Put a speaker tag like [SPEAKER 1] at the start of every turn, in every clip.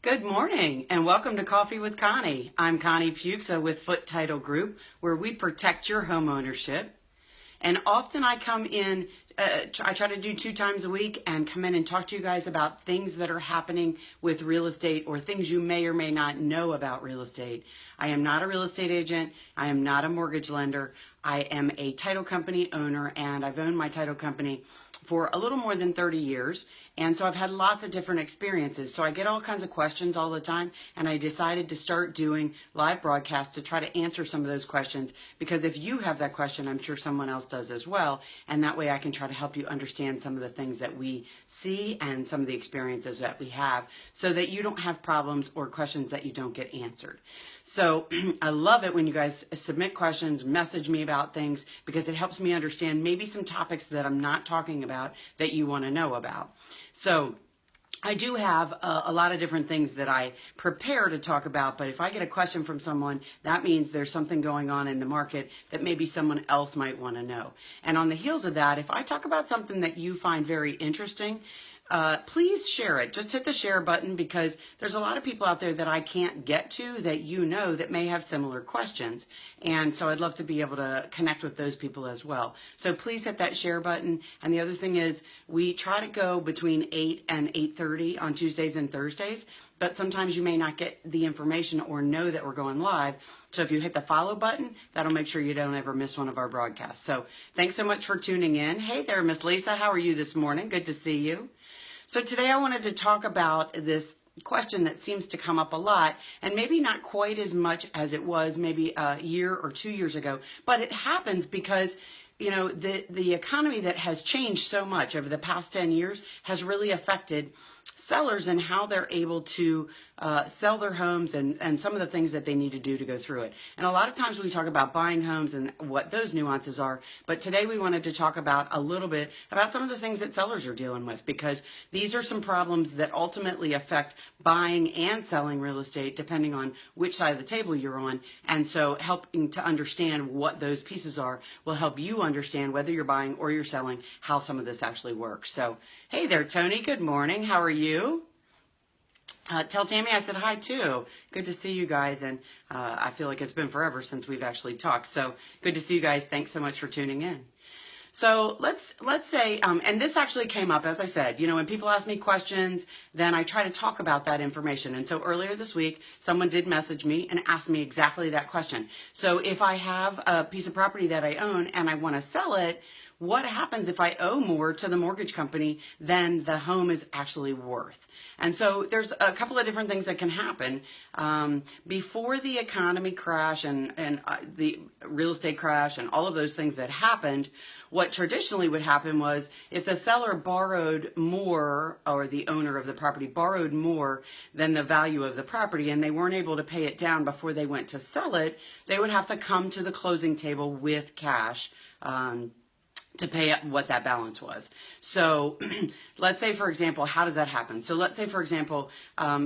[SPEAKER 1] Good morning and welcome to Coffee with Connie. I'm Connie Foote with Foote Title Group, where we protect your home ownership. And often I come in, I try to do 2 times a week and come in and talk to you guys about things that are happening with real estate or things you may or may not know about real estate. I am not a real estate agent. I am not a mortgage lender. I am a title company owner, and I've owned my title company for a little more than 30 years. And so I've had lots of different experiences. So I get all kinds of questions all the time, and I decided to start doing live broadcasts to try to answer some of those questions, because if you have that question, I'm sure someone else does as well. And that way I can try to help you understand some of the things that we see and some of the experiences that we have, so that you don't have problems or questions that you don't get answered. So I love it when you guys submit questions, message me about things, because it helps me understand maybe some topics that I'm not talking about that you want to know about. So I do have a lot of different things that I prepare to talk about, but if I get a question from someone, that means there's something going on in the market that maybe someone else might want to know. And on the heels of that, if I talk about something that you find very interesting, please share it. Just hit the share button, because there's a lot of people out there that I can't get to that you know that may have similar questions. And so I'd love to be able to connect with those people as well. So please hit that share button. And the other thing is, we try to go between 8 and 8:30 on Tuesdays and Thursdays, but sometimes you may not get the information or know that we're going live. So if you hit the follow button, that'll make sure you don't ever miss one of our broadcasts. So thanks so much for tuning in. Hey there, Miss Lisa. How are you this morning? Good to see you. So today I wanted to talk about this question that seems to come up a lot, and maybe not quite as much as it was maybe a year or 2 years ago, but it happens because the economy that has changed so much over the past 10 years has really affected sellers and how they're able to sell their homes and some of the things that they need to do to go through it. And a lot of times we talk about buying homes and what those nuances are, but today we wanted to talk about a little bit about some of the things that sellers are dealing with, because these are some problems that ultimately affect buying and selling real estate depending on which side of the table you're on. And so helping to understand what those pieces are will help you understand, whether you're buying or you're selling, how some of this actually works. So hey there, Tony. Good morning. How are you? Tell Tammy I said hi too. Good to see you guys, and I feel like it's been forever since we've actually talked. So good to see you guys. Thanks so much for tuning in. So let's say, and this actually came up, as I said, when people ask me questions, then I try to talk about that information. And so earlier this week, someone did message me and ask me exactly that question. So if I have a piece of property that I own and I want to sell it, what happens if I owe more to the mortgage company than the home is actually worth? And so there's a couple of different things that can happen. Before the economy crash and the real estate crash and all of those things that happened, what traditionally would happen was, if the seller borrowed more, or the owner of the property borrowed more than the value of the property, and they weren't able to pay it down before they went to sell it, they would have to come to the closing table with cash to pay up what that balance was. So let's say, for example, how does that happen? So let's say, for example,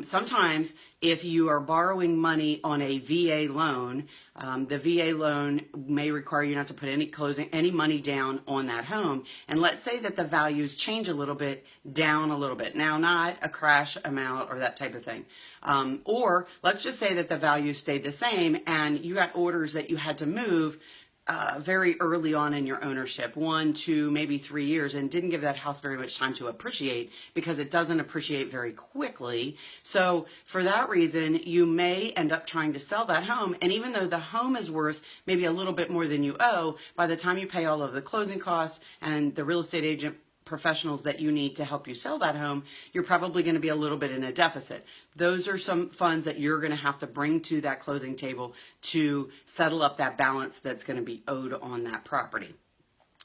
[SPEAKER 1] sometimes if you are borrowing money on a VA loan, the VA loan may require you not to put any money down on that home. And let's say that the values change a little bit, down a little bit. Now, not a crash amount or that type of thing. Or let's just say that the values stayed the same and you got orders that you had to move very early on in your ownership, 1, 2, maybe 3 years, and didn't give that house very much time to appreciate, because it doesn't appreciate very quickly. So for that reason, you may end up trying to sell that home. And even though the home is worth maybe a little bit more than you owe, by the time you pay all of the closing costs and the real estate agent professionals that you need to help you sell that home, you're probably going to be a little bit in a deficit. Those are some funds that you're going to have to bring to that closing table to settle up that balance that's going to be owed on that property.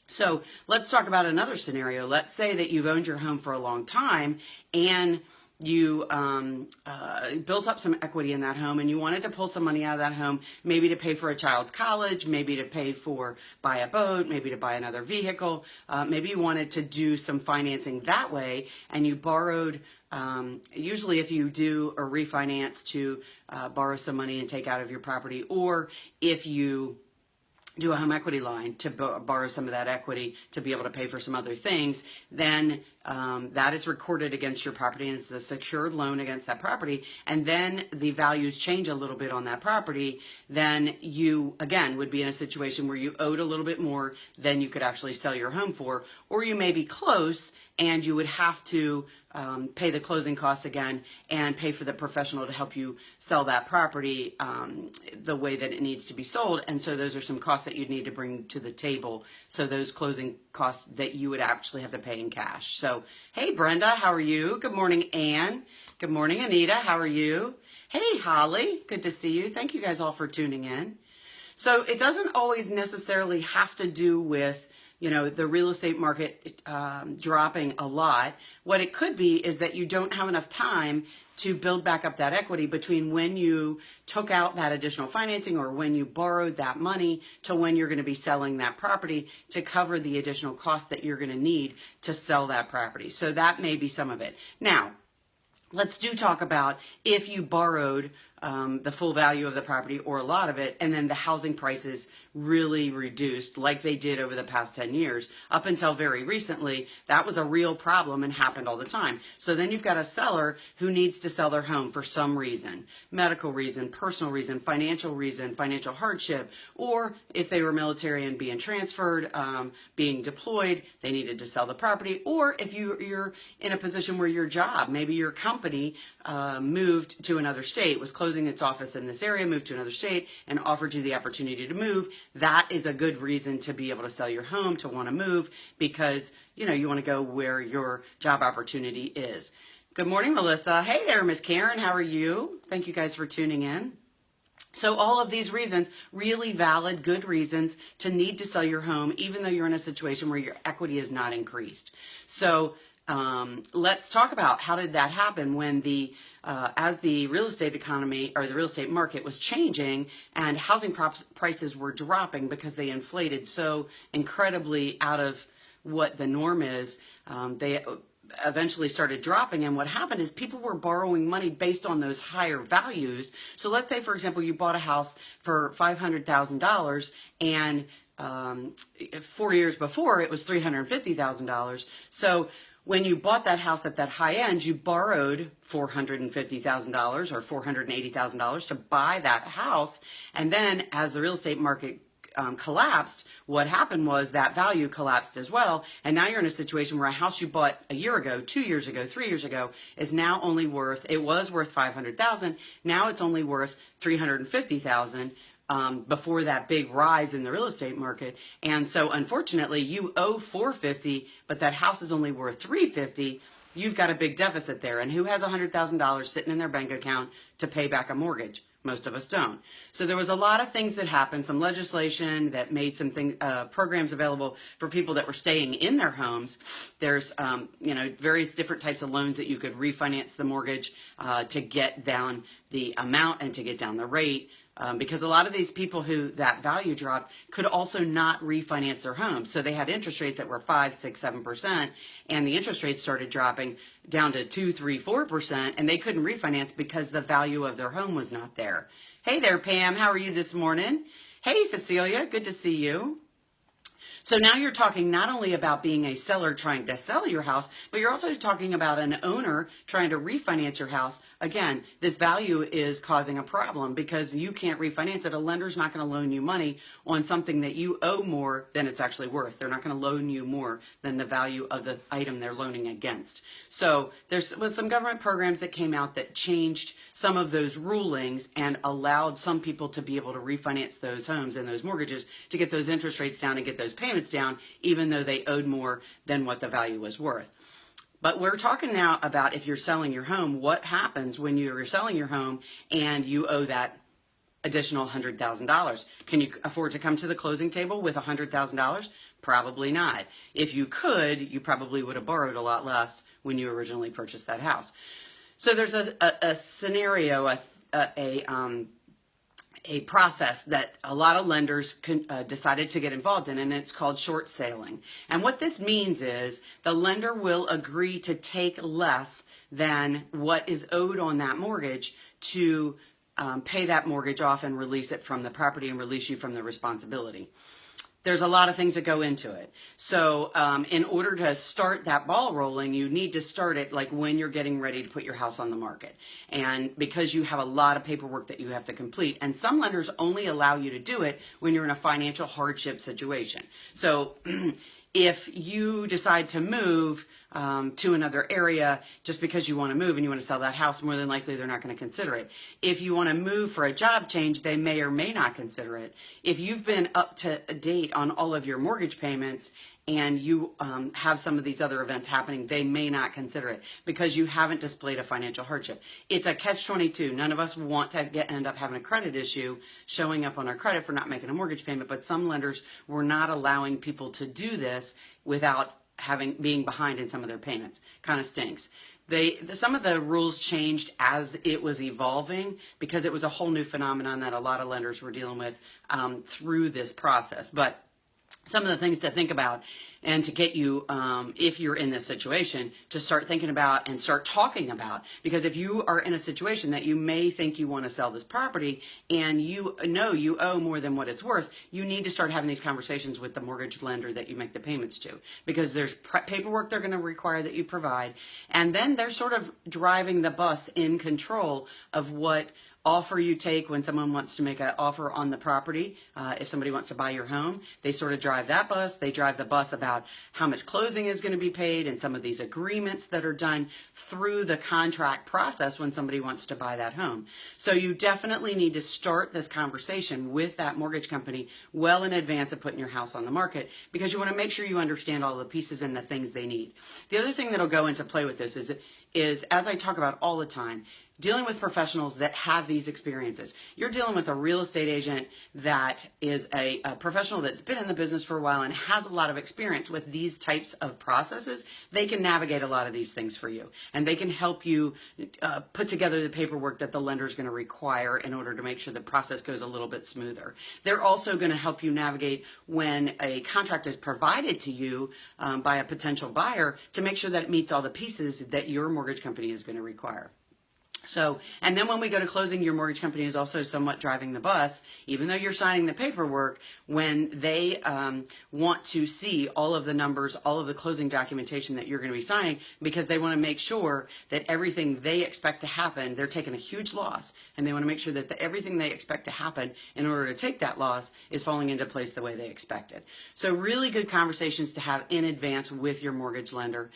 [SPEAKER 1] So let's talk about another scenario. Let's say that you've owned your home for a long time and you built up some equity in that home, and you wanted to pull some money out of that home, maybe to pay for a child's college, maybe to pay for buy a boat, maybe to buy another vehicle. Maybe you wanted to do some financing that way, and you borrowed, usually if you do a refinance, to borrow some money and take out of your property, or if you do a home equity line to borrow some of that equity to be able to pay for some other things, then that is recorded against your property, and it's a secured loan against that property, and then the values change a little bit on that property, then you, again, would be in a situation where you owed a little bit more than you could actually sell your home for, or you may be close and you would have to pay the closing costs again and pay for the professional to help you sell that property the way that it needs to be sold. And so those are some costs that you'd need to bring to the table. So those closing costs that you would actually have to pay in cash. So, hey, Brenda, how are you? Good morning, Ann. Good morning, Anita. How are you? Hey, Holly. Good to see you. Thank you guys all for tuning in. So it doesn't always necessarily have to do with the real estate market dropping a lot. What it could be is that you don't have enough time to build back up that equity between when you took out that additional financing or when you borrowed that money to when you're going to be selling that property to cover the additional costs that you're going to need to sell that property. So that may be some of it. Now, let's talk about if you borrowed the full value of the property or a lot of it, and then the housing prices really reduced like they did over the past 10 years. Up until very recently, that was a real problem and happened all the time. So then you've got a seller who needs to sell their home for some reason, medical reason, personal reason, financial hardship, or if they were military and being transferred, being deployed, they needed to sell the property, or if you're in a position where your job, maybe your company moved to another state, was closing its office in this area, moved to another state, and offered you the opportunity to move. That is a good reason to be able to sell your home, to want to move, because you want to go where your job opportunity is. Good morning, Melissa. Hey there, Miss Karen. How are you? Thank you guys for tuning in. So all of these reasons, really valid, good reasons to need to sell your home, even though you're in a situation where your equity is not increased. So let's talk about how did that happen when as the real estate economy or the real estate market was changing and housing prices were dropping because they inflated so incredibly out of what the norm is. They eventually started dropping, and what happened is people were borrowing money based on those higher values. So let's say, for example, you bought a house for $500,000 and 4 years before it was $350,000. So when you bought that house at that high end, you borrowed $450,000 or $480,000 to buy that house. And then as the real estate market collapsed, what happened was that value collapsed as well. And now you're in a situation where a house you bought a year ago, 2 years ago, 3 years ago is now only worth, it was worth $500,000. Now it's only worth $350,000. Before that big rise in the real estate market. And so unfortunately you owe $450, but that house is only worth $350. You've got a big deficit there. And who has $100,000 sitting in their bank account to pay back a mortgage? Most of us don't. So there was a lot of things that happened, some legislation that made some programs available for people that were staying in their homes. There's, various different types of loans that you could refinance the mortgage to get down the amount and to get down the rate. Because a lot of these people who that value dropped could also not refinance their homes. So they had interest rates that were 5, 6, 7%, and the interest rates started dropping down to 2, 3, 4%, and they couldn't refinance because the value of their home was not there. Hey there, Pam. How are you this morning? Hey, Cecilia. Good to see you. So now you're talking not only about being a seller trying to sell your house, but you're also talking about an owner trying to refinance your house. Again, this value is causing a problem because you can't refinance it. A lender's not going to loan you money on something that you owe more than it's actually worth. They're not going to loan you more than the value of the item they're loaning against. So there was some government programs that came out that changed some of those rulings and allowed some people to be able to refinance those homes and those mortgages to get those interest rates down and get those payments down, even though they owed more than what the value was worth. But we're talking now about if you're selling your home, what happens when you're selling your home and you owe that additional $100,000? Can you afford to come to the closing table with $100,000? Probably not. If you could, you probably would have borrowed a lot less when you originally purchased that house. So there's a scenario, a process that a lot of lenders decided to get involved in, and it's called short selling. And what this means is the lender will agree to take less than what is owed on that mortgage to pay that mortgage off and release it from the property and release you from the responsibility. there's a lot of things that go into it. So in order to start that ball rolling, you need to start it like when you're getting ready to put your house on the market. And because you have a lot of paperwork that you have to complete, and some lenders only allow you to do it when you're in a financial hardship situation. So if you decide to move to another area just because you want to move and you want to sell that house, more than likely they're not going to consider it. If you want to move for a job change, they may or may not consider it. If you've been up to date on all of your mortgage payments and you have some of these other events happening, they may not consider it because you haven't displayed a financial hardship. It's a catch-22. None of us want to end up having a credit issue showing up on our credit for not making a mortgage payment, but some lenders were not allowing people to do this without being behind in some of their payments. Kind of stinks. Some of the rules changed as it was evolving because it was a whole new phenomenon that a lot of lenders were dealing with through this process. But some of the things to think about and to get you, if you're in this situation, to start thinking about and start talking about. Because if you are in a situation that you may think you want to sell this property and you know you owe more than what it's worth, you need to start having these conversations with the mortgage lender that you make the payments to. Because there's paperwork they're going to require that you provide. And then they're sort of driving the bus in control of what offer you take when someone wants to make an offer on the property. If somebody wants to buy your home, they sort of drive that bus. They drive the bus about how much closing is going to be paid and some of these agreements that are done through the contract process when somebody wants to buy that home. So you definitely need to start this conversation with that mortgage company well in advance of putting your house on the market because you want to make sure you understand all the pieces and the things they need. The other thing that'll go into play with this is as I talk about all the time, dealing with professionals that have these experiences. You're dealing with a real estate agent that is a professional that's been in the business for a while and has a lot of experience with these types of processes. They can navigate a lot of these things for you, and they can help you put together the paperwork that the lender is going to require in order to make sure the process goes a little bit smoother. They're also going to help you navigate when a contract is provided to you by a potential buyer to make sure that it meets all the pieces that your mortgage company is going to require. So, and then when we go to closing, your mortgage company is also somewhat driving the bus, even though you're signing the paperwork, when they want to see all of the numbers, all of the closing documentation that you're going to be signing, because they want to make sure that everything they expect to happen, they're taking a huge loss, and they want to make sure that everything they expect to happen in order to take that loss is falling into place the way they expected. So really good conversations to have in advance with your mortgage lender.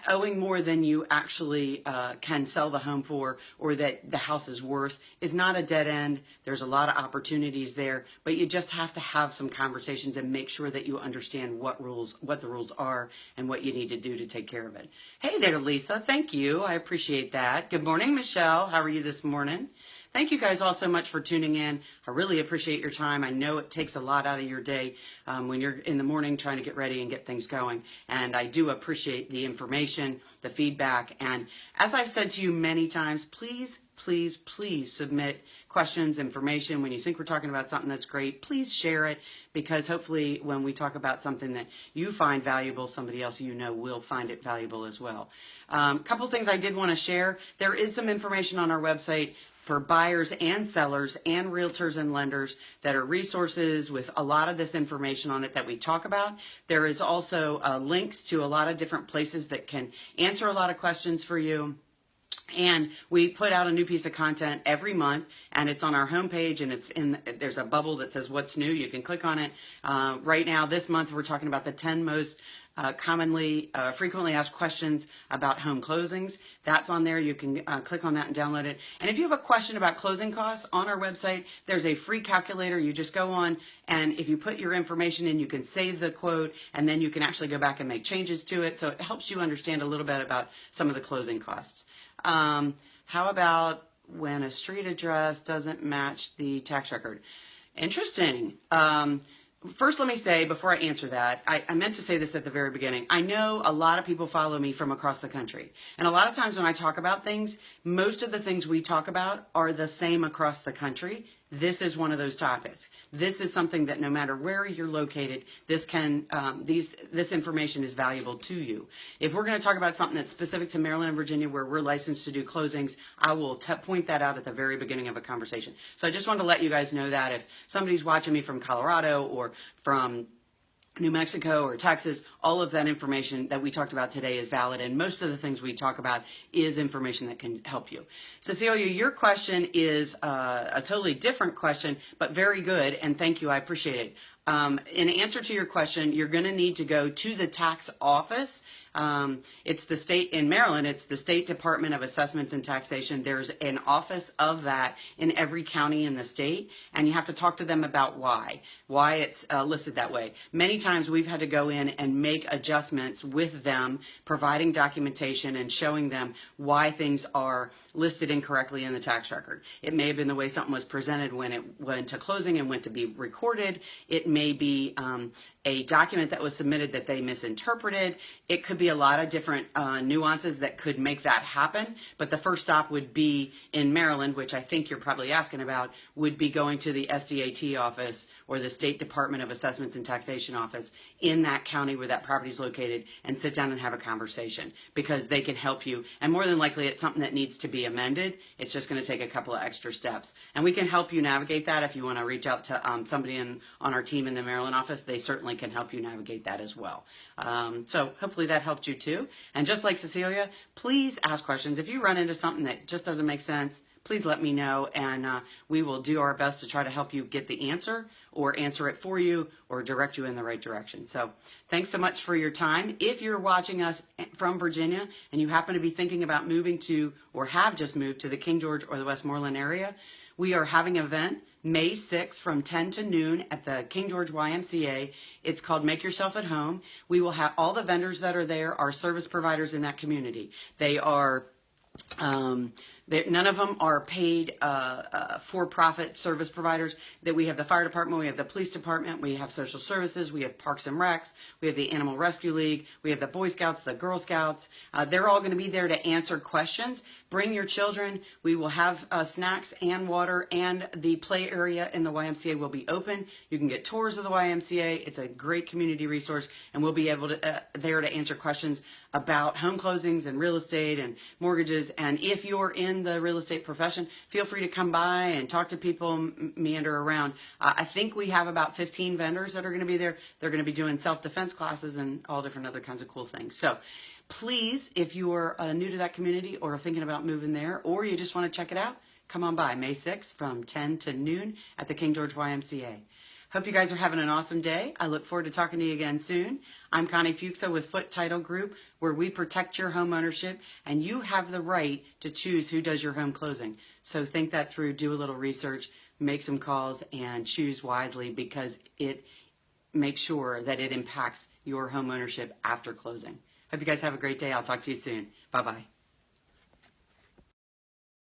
[SPEAKER 1] Owing more than you actually can sell the home for or that the house is worth is not a dead end. There's a lot of opportunities there, but you just have to have some conversations and make sure that you understand what the rules are and what you need to do to take care of it. Hey there, Lisa. Thank you. I appreciate that. Good morning, Michelle. How are you this morning? Thank you guys all so much for tuning in. I really appreciate your time. I know it takes a lot out of your day when you're in the morning trying to get ready and get things going. And I do appreciate the information, the feedback. And as I've said to you many times, please, please, please submit questions, information. When you think we're talking about something that's great, please share it, because hopefully when we talk about something that you find valuable, somebody else you know will find it valuable as well. Couple things I did want to share. There is some information on our website for buyers and sellers and realtors and lenders that are resources with a lot of this information on it that we talk about. There is also links to a lot of different places that can answer a lot of questions for you. And we put out a new piece of content every month, and it's on our homepage, and there's a bubble that says what's new. You can click on it. Right now, this month, we're talking about the 10 most frequently asked questions about home closings. That's on there. You can click on that and download it. And if you have a question about closing costs, on our website, there's a free calculator. You just go on, and if you put your information in, you can save the quote, and then you can actually go back and make changes to it. So it helps you understand a little bit about some of the closing costs. How about when a street address doesn't match the tax record? Interesting. First, let me say, before I answer that, I meant to say this at the very beginning. I know a lot of people follow me from across the country. And a lot of times when I talk about things, most of the things we talk about are the same across the country. this is one of those topics. This is something that no matter where you're located, this information is valuable to you. If we're going to talk about something that's specific to Maryland and Virginia where we're licensed to do closings, I will point that out at the very beginning of a conversation. So I just wanted to let you guys know that if somebody's watching me from Colorado or from New Mexico or Texas, all of that information that we talked about today is valid, and most of the things we talk about is information that can help you. Cecilia, your question is a totally different question, but very good, and thank you, I appreciate it. In answer to your question, you're going to need to go to the tax office. It's the state in Maryland, it's the State Department of Assessments and Taxation. There's an office of that in every county in the state, and you have to talk to them about why it's listed that way. Many times we've had to go in and make adjustments with them, providing documentation and showing them why things are listed incorrectly in the tax record. It may have been the way something was presented when it went to closing and went to be recorded. It may be a document that was submitted that they misinterpreted. It could be a lot of different nuances that could make that happen. But the first stop would be in Maryland, which I think you're probably asking about, would be going to the SDAT office or the State Department of Assessments and Taxation office in that county where that property is located and sit down and have a conversation, because they can help you. And more than likely, it's something that needs to be amended. It's just going to take a couple of extra steps. And we can help you navigate that. If you want to reach out to somebody on our team in the Maryland office, they certainly can help you navigate that as well. So hopefully that helped you too. And just like Cecilia, please ask questions. If you run into something that just doesn't make sense, please let me know, and we will do our best to try to help you get the answer or answer it for you or direct you in the right direction. So thanks so much for your time. If you're watching us from Virginia and you happen to be thinking about moving to or have just moved to the King George or the Westmoreland area, we are having an event May 6th from 10 to noon at the King George YMCA. It's called Make Yourself at Home. We will have all the vendors that are there are service providers in that community. They are none of them are paid for-profit service providers. That we have the fire department, we have the police department, we have social services, we have Parks and Recs, we have the Animal Rescue League, we have the Boy Scouts, the Girl Scouts. They're all going to be there to answer questions. Bring your children. We will have snacks and water, and the play area in the YMCA will be open. You can get tours of the YMCA. It's a great community resource, and we'll be able to there to answer questions about home closings and real estate and mortgages. And if you're in the real estate profession, feel free to come by and talk to people, meander around. I think we have about 15 vendors that are going to be there. They're going to be doing self-defense classes and all different other kinds of cool things. So please, if you are new to that community or are thinking about moving there, or you just want to check it out, come on by May 6th from 10 to noon at the King George YMCA. Hope you guys are having an awesome day. I look forward to talking to you again soon. I'm Connie Foote with Foote Title Group, where we protect your home ownership, and you have the right to choose who does your home closing. So think that through, do a little research, make some calls, and choose wisely, because it makes sure that it impacts your home ownership after closing. Hope you guys have a great day. I'll talk to you soon. Bye-bye.